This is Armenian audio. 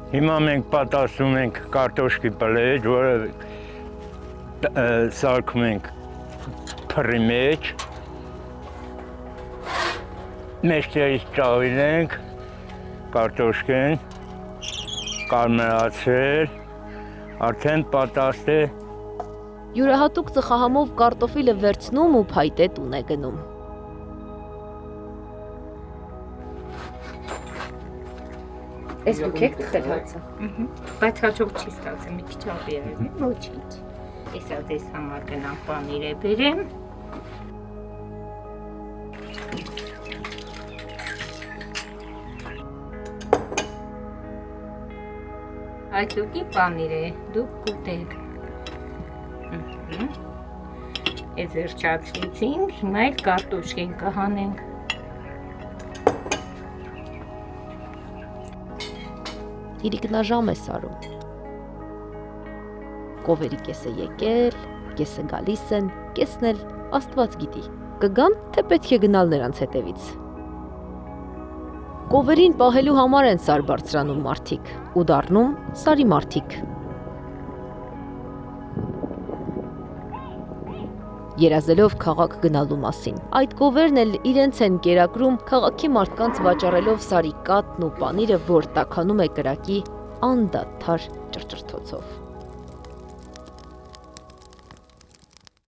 Հիմա մենք պատասում ենք կարտոշկի պլեջ, որը սարքում ենք փռի մեջ, մեջտեղից ճավիլենք կարտոշկեն, կարմրացրել, արդեն պատաստ է։ Յուրահատուկ ծխահամով կարտոֆիլը վերցնում ու փայտե տուն է գնում։ Ես դուք եք տխել հացը։ Բայց հաջող չի ստացել, մի քիչ աղի է։ Ոչինչ։ Ես ձեզ համար գնամ պանիրը բերեմ։ Այդուկի պանիր է, դուք կուտեք։ Ես վերջացրեցինք, հիմա էլ կարտոշկեն կհանենք։ Իրիկնաժամ է սարում։ Կովերի կեսը եկել, կեսը գալիս են, կեսն էլ Աստված գիտի, կգան, թե պետք է գնալ նրանց հետևից։ Կովերին պահելու համար են սար բարձրանում մարդիկ ու դառնում սարի մարդիկ։ Երազելով քաղաք գնալու մասին, այդ կովերն էլ իրենց են կերակրում քաղաքի մարդկանց վաճառելով սարի կաթն ու պանիրը, որ տաքանում է կրակի անդադար ճռճռթոցով։